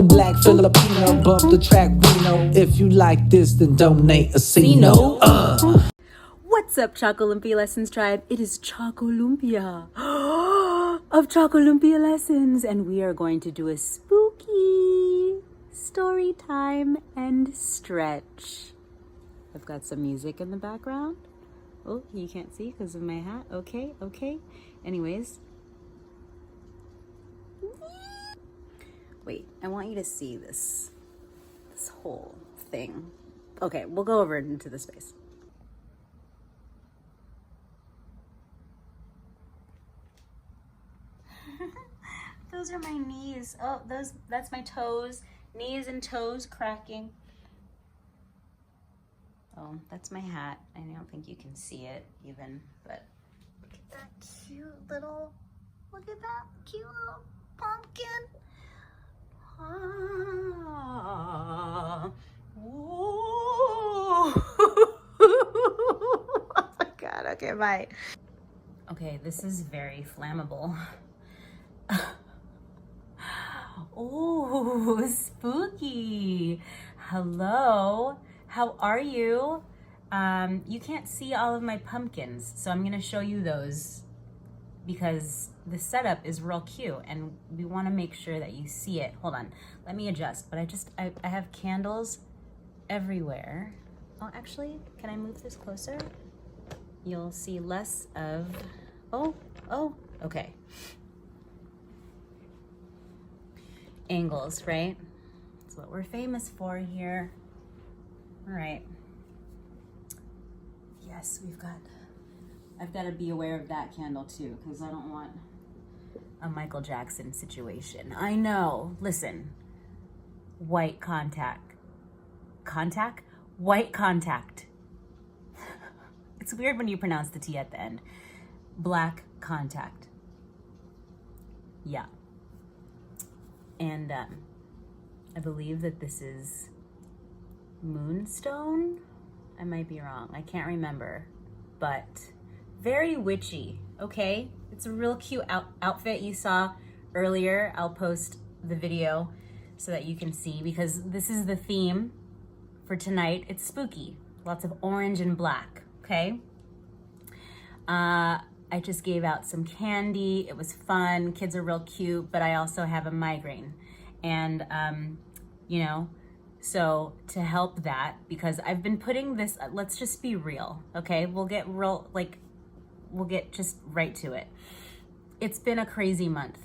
Black Filipino, bump the track, we know. If you like this, then donate a C-No. What's up, ChocoLumpia Lessons Tribe? It is ChocoLumpia of ChocoLumpia Lessons, and we are going to do a spooky story time and stretch. I've got some music in the background. Oh, you can't see because of my hat. Okay. Anyways. Wait, I want you to see this whole thing. Okay, we'll go over it into the space. Those are my knees. Oh, that's my toes. Knees and toes cracking. Oh, that's my hat. I don't think you can see it even, but look at that cute little pumpkin. Ah. Oh my God, okay, bye. Okay, this is very flammable. Oh, spooky. Hello, how are you? You can't see all of my pumpkins, so I'm gonna show you those because the setup is real cute and we wanna make sure that you see it. Hold on, let me adjust, but I have candles everywhere. Oh, actually, can I move this closer? You'll see less of, oh, okay. Angles, right? That's what we're famous for here. All right. Yes, I've got to be aware of that candle too, because I don't want a Michael Jackson situation. I know, listen, white contact. White contact. It's weird when you pronounce the T at the end. Black contact. Yeah. And I believe that this is moonstone. I might be wrong. I can't remember. But very witchy, okay? It's a real cute outfit you saw earlier. I'll post the video so that you can see because this is the theme for tonight. It's spooky. Lots of orange and black, okay? I just gave out some candy. It was fun. Kids are real cute, but I also have a migraine. And, so to help that, because I've been putting this, let's just be real, okay? We'll get just right to it. It's been a crazy month.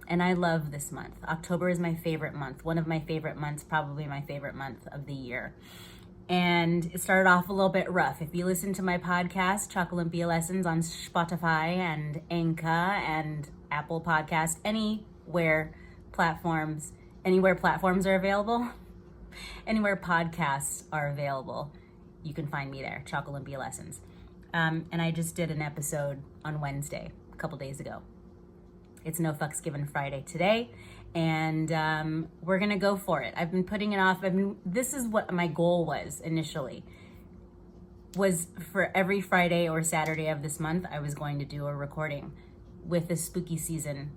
And I love this month. October is my favorite month. One of my favorite months, probably my favorite month of the year. And it started off a little bit rough. If you listen to my podcast, ChocoLumpia Lessons on Spotify and Anchor and Apple Podcast, anywhere platforms are available, anywhere podcasts are available, you can find me there, ChocoLumpia Lessons. And I just did an episode on Wednesday, a couple days ago. It's No Fucks Given Friday today. And we're gonna go for it. I've been putting it off. This is what my goal was initially, was for every Friday or Saturday of this month, I was going to do a recording with a spooky season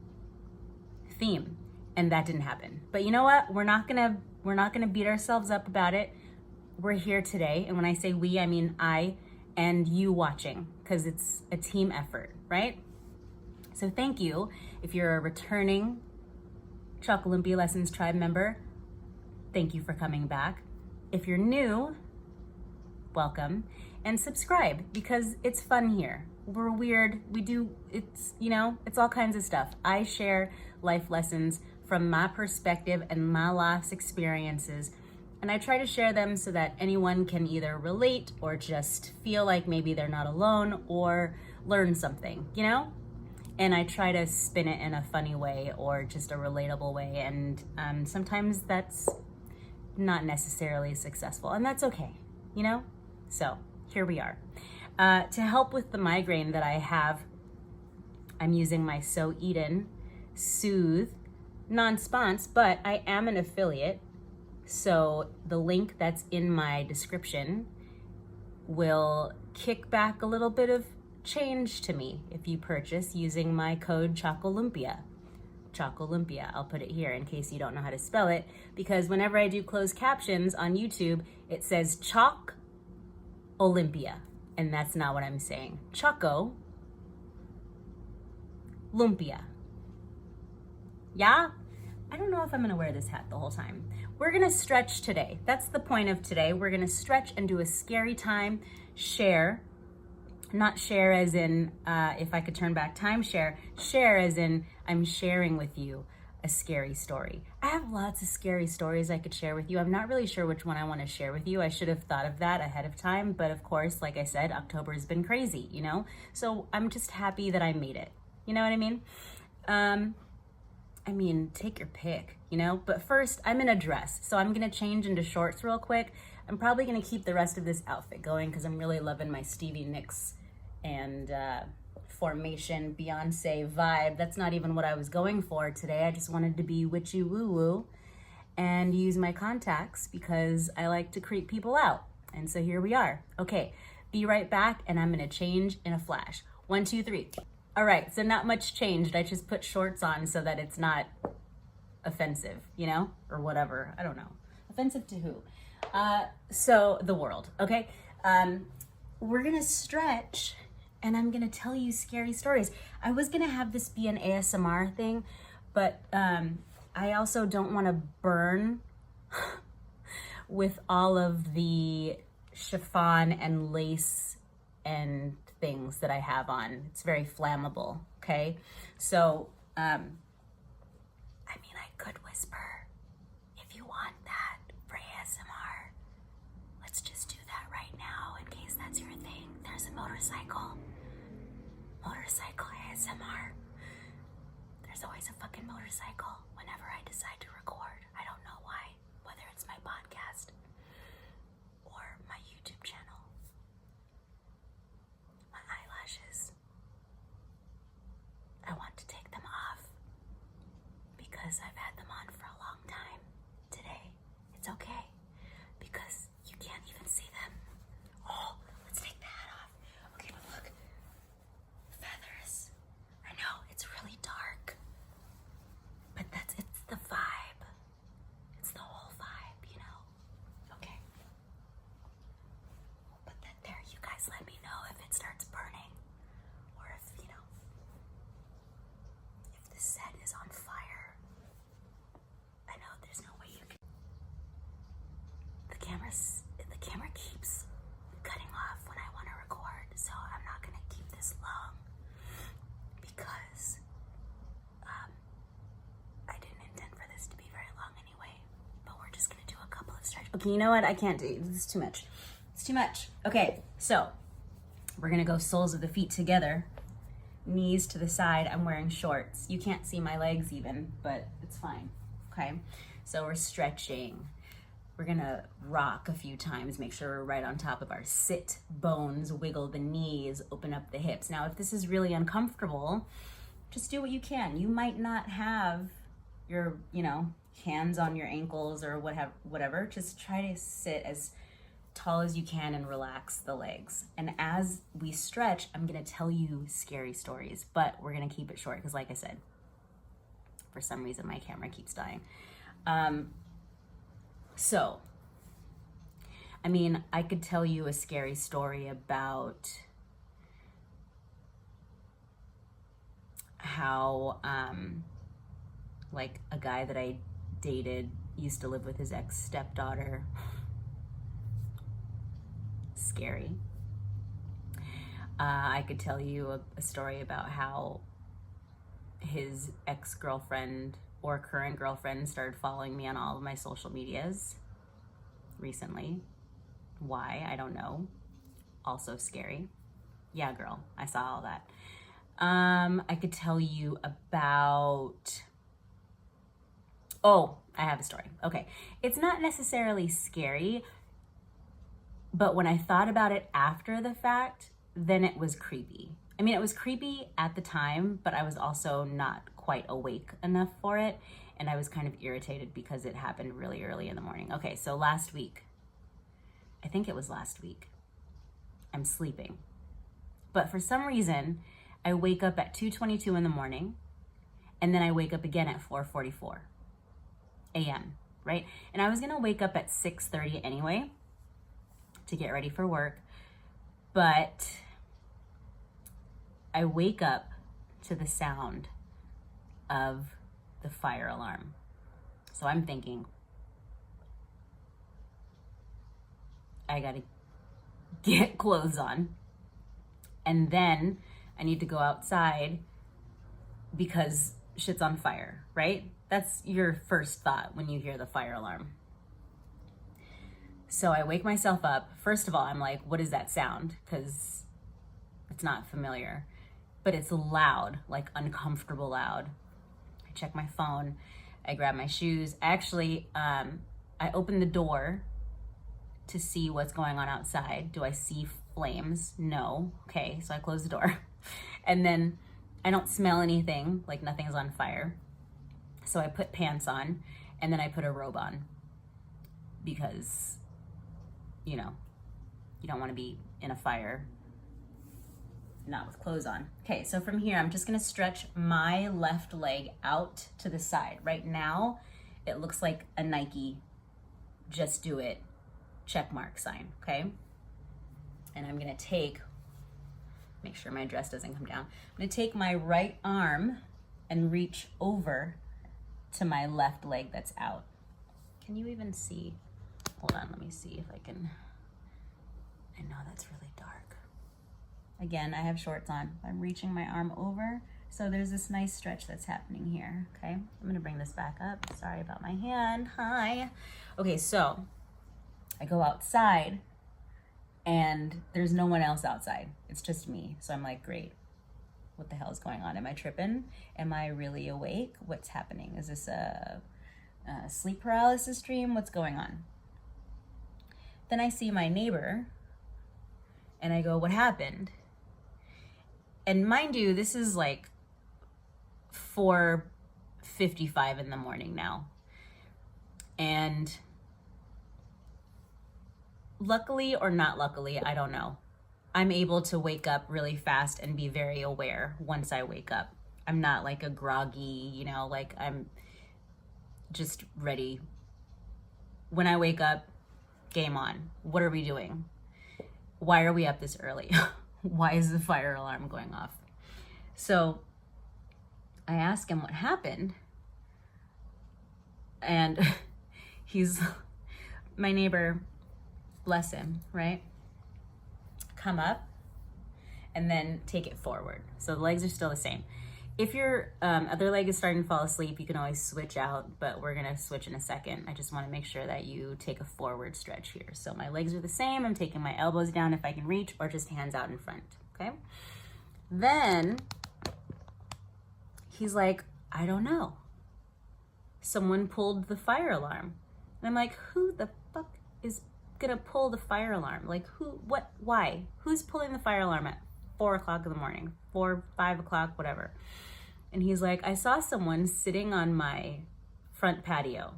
theme. And that didn't happen. But you know what? We're not gonna beat ourselves up about it. We're here today. And when I say we, I mean I and you watching, because it's a team effort, right? So thank you if you're a returning ChocoLumpia Lessons Tribe member. Thank you for coming back. If you're new, welcome, and subscribe because it's fun here. We're weird. It's all kinds of stuff. I share life lessons from my perspective and my life's experiences, and I try to share them so that anyone can either relate or just feel like maybe they're not alone or learn something, And I try to spin it in a funny way or just a relatable way. And sometimes that's not necessarily successful, and that's okay, So here we are. To help with the migraine that I have, I'm using my So Eden Soothe non-spons, but I am an affiliate. So the link that's in my description will kick back a little bit of change to me if you purchase using my code ChocoLumpia. ChocoLumpia. I'll put it here in case you don't know how to spell it, because whenever I do closed captions on YouTube, it says ChocoLumpia, and that's not what I'm saying. ChocoLumpia. Yeah? I don't know if I'm gonna wear this hat the whole time. We're gonna stretch today. That's the point of today. We're gonna stretch and do a scary time share. Not share as in, if I could turn back time share as in I'm sharing with you a scary story. I have lots of scary stories I could share with you. I'm not really sure which one I want to share with you. I should have thought of that ahead of time, but of course, like I said, October has been crazy, you know? So I'm just happy that I made it. You know what I mean? Take your pick, you know? But first, I'm in a dress, so I'm gonna change into shorts real quick. I'm probably gonna keep the rest of this outfit going because I'm really loving my Stevie Nicks and formation Beyonce vibe. That's not even what I was going for today. I just wanted to be witchy woo woo and use my contacts because I like to creep people out. And so here we are. Okay, be right back, and I'm gonna change in a flash. 1, 2, 3. All right, so not much changed. I just put shorts on so that it's not offensive, you know, or whatever. I don't know. Offensive to who? So the world, okay? We're gonna stretch, and I'm gonna tell you scary stories. I was gonna have this be an ASMR thing, but I also don't wanna burn with all of the chiffon and lace and things that I have on. It's very flammable, okay? So, I could whisper if you want that for ASMR. Let's just do that right now in case that's your thing. There's a motorcycle. Motorcycle ASMR. There's always a fucking motorcycle whenever I decide to record. I don't know why, whether it's my podcast or my YouTube channel. My eyelashes. I want to take them off because I've had them on for a long time. Today, it's okay because you can't even see them. Oh, let's take the hat off. Okay, but look. Feathers. I know, it's really dark. But it's the vibe. It's the whole vibe, you know? Okay. We'll put that there. You guys let me know if it starts burning. Or if, you know, if the set is on fire. I know there's no way you can. The camera keeps cutting off when I want to record, so I'm not gonna keep this long because I didn't intend for this to be very long anyway. But we're just gonna do a couple of stretches. Okay, you know what? I can't do this. Is too much. It's too much. Okay, so we're gonna go soles of the feet together, knees to the side. I'm wearing shorts. You can't see my legs even, but it's fine. Okay, so we're stretching. We're gonna rock a few times, make sure we're right on top of our sit bones, wiggle the knees, open up the hips. Now, if this is really uncomfortable, just do what you can. You might not have your, you know, hands on your ankles or whatever. Just try to sit as tall as you can and relax the legs. And as we stretch, I'm gonna tell you scary stories, but we're gonna keep it short because, like I said, for some reason my camera keeps dying. So, I could tell you a scary story about how, like, a guy that I dated used to live with his ex-stepdaughter. Scary. I could tell you a story about how his ex-girlfriend or current girlfriend started following me on all of my social medias recently. Why? I don't know. Also scary. Yeah, girl, I saw all that. I could tell you about... Oh, I have a story. Okay. It's not necessarily scary, but when I thought about it after the fact, then it was creepy. It was creepy at the time, but I was also not quite awake enough for it, and I was kind of irritated because it happened really early in the morning. Okay, so last week, I think it was last week, I'm sleeping. But for some reason, I wake up at 2:22 in the morning, And then I wake up again at 4:44 a.m., right? And I was gonna wake up at 6:30 anyway to get ready for work, but I wake up to the sound of the fire alarm. So I'm thinking, I gotta get clothes on, and then I need to go outside because shit's on fire, right? That's your first thought when you hear the fire alarm. So I wake myself up. First of all, I'm like, what is that sound? Because it's not familiar, but it's loud, like uncomfortable loud. I check my phone, I grab my shoes. Actually, I open the door to see what's going on outside. Do I see flames? No. Okay, so I close the door. And then I don't smell anything, like nothing's on fire. So I put pants on, and then I put a robe on because, you know, you don't want to be in a fire not with clothes on. Okay, so from here, I'm just gonna stretch my left leg out to the side. Right now, it looks like a Nike just do it check mark sign, okay? And I'm gonna make sure my dress doesn't come down. I'm gonna take my right arm and reach over to my left leg that's out. Can you even see? Hold on, let me see if I can. I know that's really dark. Again, I have shorts on. I'm reaching my arm over. So there's this nice stretch that's happening here, okay? I'm gonna bring this back up. Sorry about my hand, hi. Okay, so I go outside and there's no one else outside. It's just me. So I'm like, great. What the hell is going on? Am I tripping? Am I really awake? What's happening? Is this a sleep paralysis dream? What's going on? Then I see my neighbor and I go, what happened? And mind you, this is like 4:55 in the morning now. And luckily or not luckily, I don't know, I'm able to wake up really fast and be very aware once I wake up. I'm not like a groggy, you know, like I'm just ready. When I wake up, game on. What are we doing? Why are we up this early? Why is the fire alarm going off? So I ask him what happened. And he's, my neighbor, bless him, right? Come up and then take it forward. So the legs are still the same. If your other leg is starting to fall asleep, you can always switch out, but we're gonna switch in a second. I just wanna make sure that you take a forward stretch here. So my legs are the same. I'm taking my elbows down if I can reach, or just hands out in front, okay? Then he's like, I don't know. Someone pulled the fire alarm. And I'm like, who the fuck is gonna pull the fire alarm? Like who, what, why? Who's pulling the fire alarm at 4 o'clock in the morning? 4, 5 o'clock, whatever. And he's like, I saw someone sitting on my front patio.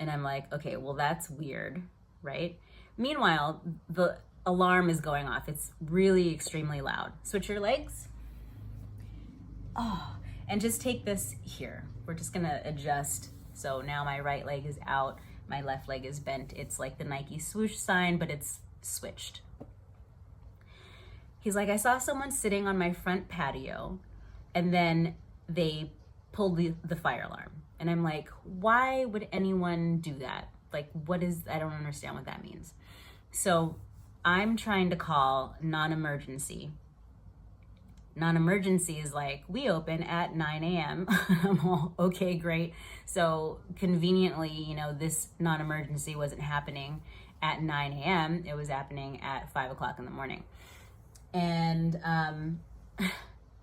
And I'm like, okay, well that's weird, right? Meanwhile, the alarm is going off. It's really extremely loud. Switch your legs. Oh, and just take this here. We're just gonna adjust. So now my right leg is out, my left leg is bent. It's like the Nike swoosh sign, but it's switched. He's like, I saw someone sitting on my front patio and then they pulled the fire alarm. And I'm like, why would anyone do that? Like, I don't understand what that means. So I'm trying to call non-emergency. Non-emergency is like, we open at 9 a.m. I'm all, okay, great. So conveniently, you know, this non-emergency wasn't happening at 9 a.m. It was happening at 5 o'clock in the morning. And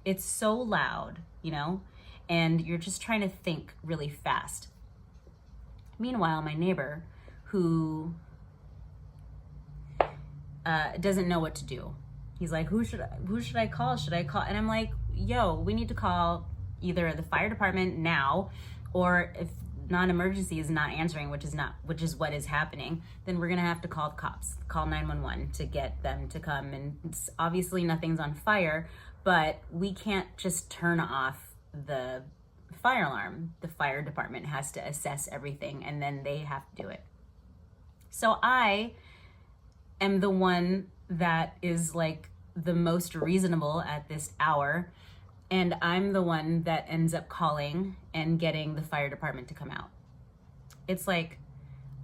it's so loud, you know, and you're just trying to think really fast. Meanwhile, my neighbor, who doesn't know what to do, he's like, who should I call? Should I call? And I'm like, yo, we need to call either the fire department now, or if non-emergency is not answering, which is what is happening, then we're gonna have to call the cops, call 911 to get them to come. And obviously nothing's on fire, but we can't just turn off the fire alarm. The fire department has to assess everything and then they have to do it. So I am the one that is like the most reasonable at this hour, and I'm the one that ends up calling and getting the fire department to come out. It's like,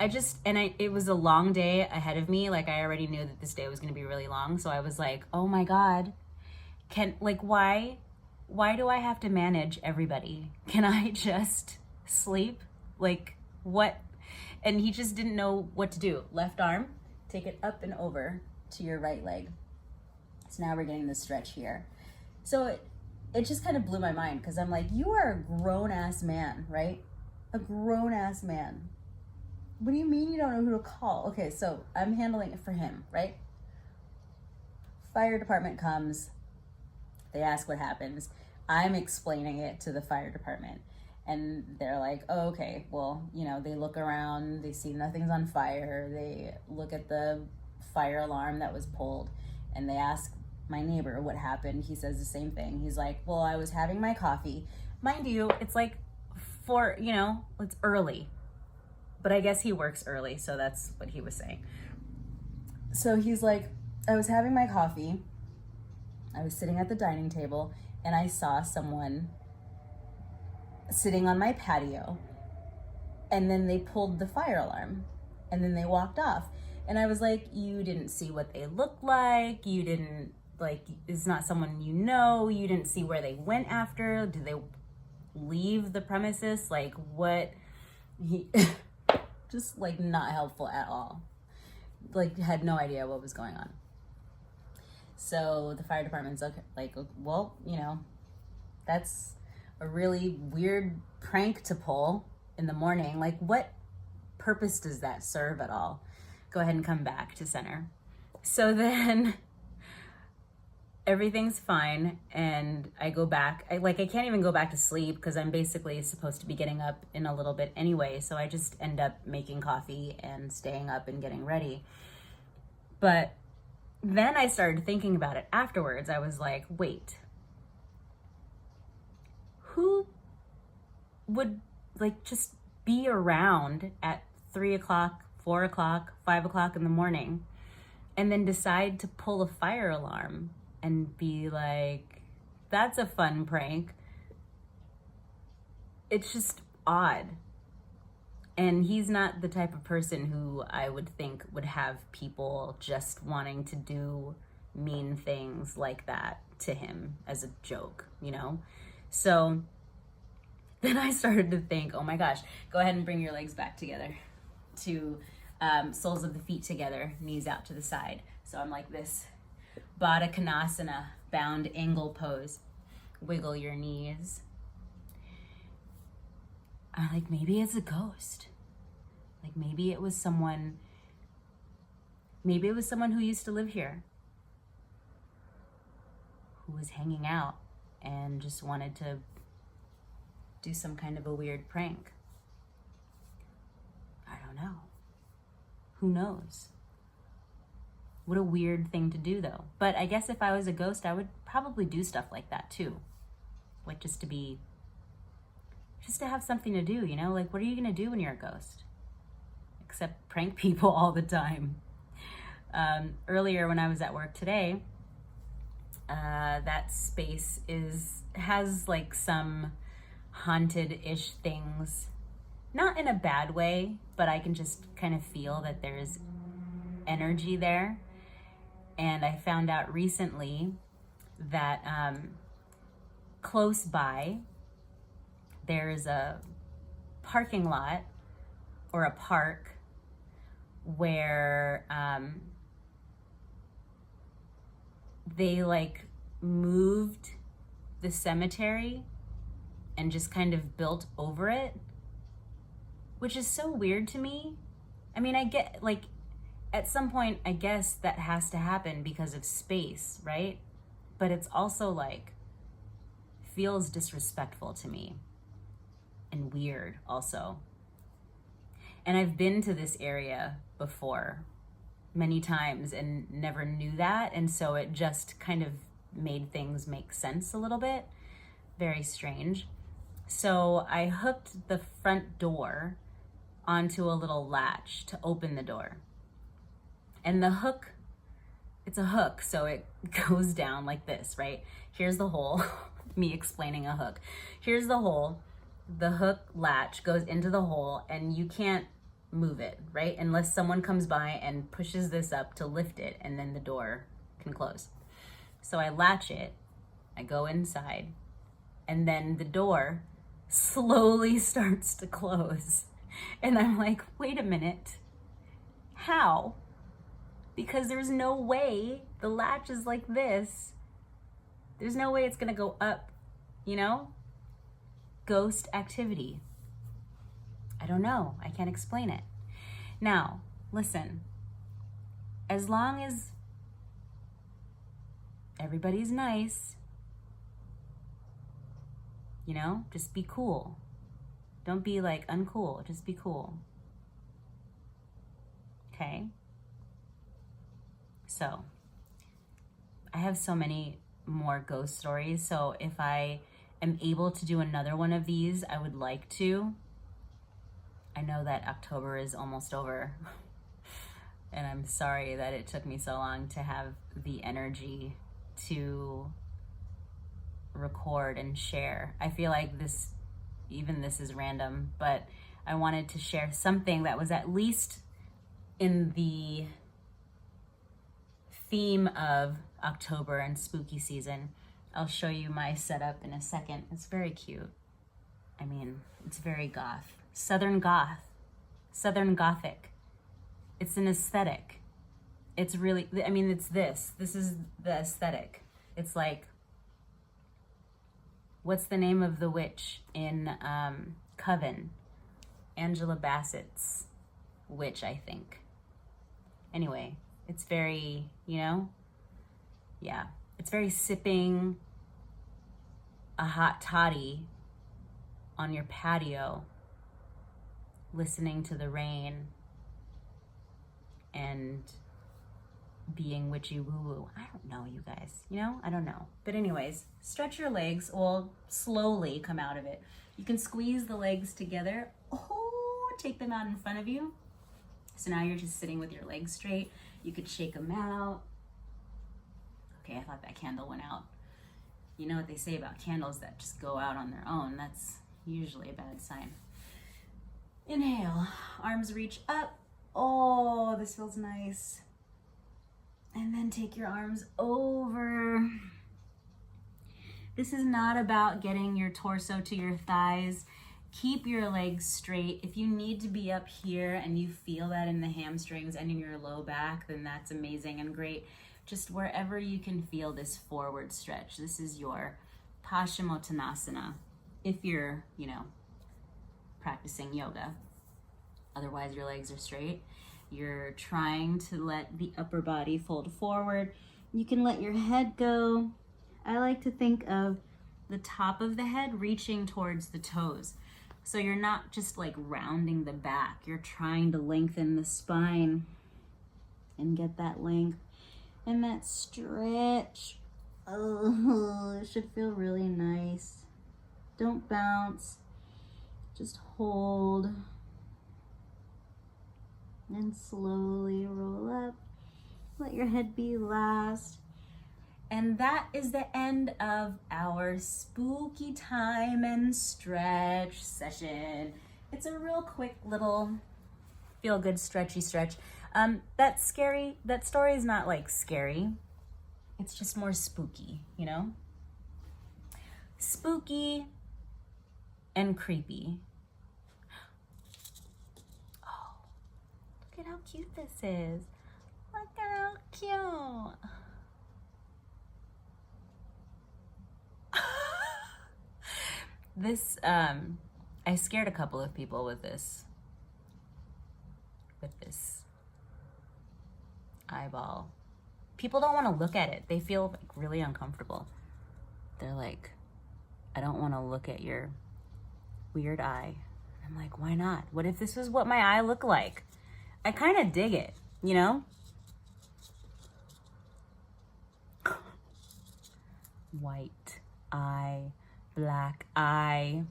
it was a long day ahead of me. Like, I already knew that this day was going to be really long. So I was like, oh my God, why do I have to manage everybody? Can I just sleep? Like, what? And he just didn't know what to do. Left arm, take it up and over to your right leg. So now we're getting the stretch here. So it just kind of blew my mind, because I'm like, you are a grown-ass man, right? A grown-ass man. What do you mean you don't know who to call? Okay, so I'm handling it for him, right? Fire department comes. They ask what happens. I'm explaining it to the fire department. And they're like, oh, okay, well, they look around, they see nothing's on fire. They look at the fire alarm that was pulled, and they ask my neighbor what happened. He says the same thing. He's like, well, I was having my coffee. Mind you, it's like it's early. But I guess he works early, so that's what he was saying. So he's like, I was having my coffee. I was sitting at the dining table, and I saw someone sitting on my patio, and then they pulled the fire alarm, and then they walked off. And I was like, you didn't see what they looked like. You didn't, it's not someone you know. You didn't see where they went after. Did they leave the premises? Like, what? Just not helpful at all. Had no idea what was going on. So the fire department's like, well, that's a really weird prank to pull in the morning. Like, what purpose does that serve at all? Go ahead and come back to center. So then everything's fine, and I go back. I can't even go back to sleep because I'm basically supposed to be getting up in a little bit anyway. So I just end up making coffee and staying up and getting ready. But then I started thinking about it afterwards. I was like, wait, who would just be around at 3 o'clock, 4 o'clock, 5 o'clock in the morning and then decide to pull a fire alarm and be like, that's a fun prank? It's just odd. And he's not the type of person who I would think would have people just wanting to do mean things like that to him as a joke, So then I started to think, oh my gosh, go ahead and bring your legs back together to soles of the feet together, knees out to the side. So I'm like this Baddha Konasana, bound angle pose. Wiggle your knees. I'm like, maybe it's a ghost. Maybe it was someone who used to live here, who was hanging out and just wanted to do some kind of a weird prank. I don't know. Who knows? What a weird thing to do, though. But I guess if I was a ghost, I would probably do stuff like that too. Just to have something to do, what are you gonna do when you're a ghost? Except prank people all the time. Earlier when I was at work today, that space has some haunted-ish things. Not in a bad way, but I can just kind of feel that there's energy there. And I found out recently that close by, there's a parking lot or a park where they moved the cemetery and just kind of built over it, which is so weird to me. I mean, I get at some point, I guess that has to happen because of space, right? But it's also feels disrespectful to me and weird also. And I've been to this area before many times and never knew that. And so it just kind of made things make sense a little bit. very strange. So I hooked the front door onto a little latch to open the door. And the hook, it's a hook, so it goes down like this, right? Here's the hole, me explaining a hook. Here's the hole, the hook latch goes into the hole and you can't move it, right? Unless someone comes by and pushes this up to lift it and then the door can close. So I latch it, I go inside, and then the door slowly starts to close. And I'm like, wait a minute, how? Because there's no way, the latch is like this. There's no way it's gonna go up, you know? Ghost activity. I don't know, I can't explain it. Now, listen, as long as everybody's nice, you know, just be cool. Don't be like uncool, just be cool. Okay? So, I have so many more ghost stories, so if I am able to do another one of these, I would like to. I know that October is almost over, and I'm sorry that it took me so long to have the energy to record and share. I feel like this is random, but I wanted to share something that was at least in the theme of October and spooky season. I'll show you my setup in a second. It's very cute. I mean, it's very goth. Southern Gothic. It's an aesthetic. It's really, I mean, it's this. This is the aesthetic. It's like, what's the name of the witch in Coven? Angela Bassett's witch, I think. Anyway, it's very, you know, yeah. It's very sipping a hot toddy on your patio, listening to the rain and being witchy woo-woo. I don't know, you guys, you know, I don't know. But anyways, stretch your legs, will slowly come out of it. You can squeeze the legs together. Oh, take them out in front of you. So now you're just sitting with your legs straight. You could shake them out. Okay, I thought that candle went out. You know what they say about candles that just go out on their own. That's usually a bad sign. Inhale, arms reach up. Oh, this feels nice. And then take your arms over. This is not about getting your torso to your thighs. Keep your legs straight. If you need to be up here and you feel that in the hamstrings and in your low back, then that's amazing and great. Just wherever you can feel this forward stretch. This is your Paschimottanasana, if you're, you know, practicing yoga. Otherwise, your legs are straight. You're trying to let the upper body fold forward. You can let your head go. I like to think of the top of the head reaching towards the toes. So you're not just like rounding the back. You're trying to lengthen the spine and get that length and that stretch. Oh, it should feel really nice. Don't bounce. Just hold. And slowly roll up. Let your head be last. And that is the end of our spooky time and stretch session. It's a real quick little feel good stretchy stretch. That story is not like scary. It's just more spooky, you know? Spooky and creepy. Oh, look at how cute this is. Look at how cute. This, I scared a couple of people with this eyeball. People don't want to look at it. They feel like really uncomfortable. They're like, I don't want to look at your weird eye. I'm like, why not? What if this is what my eye looked like? I kind of dig it, you know? White eye, black eye.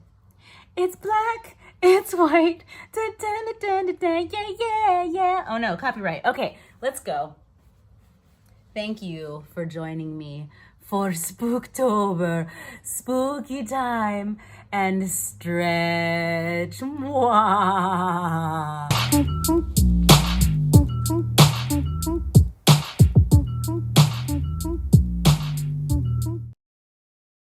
It's black, it's white. Da, da, da, da, da, yeah, yeah, yeah. Oh no, copyright. Okay, let's go. Thank you for joining me for Spooktober, spooky time, and stretch. Mwah.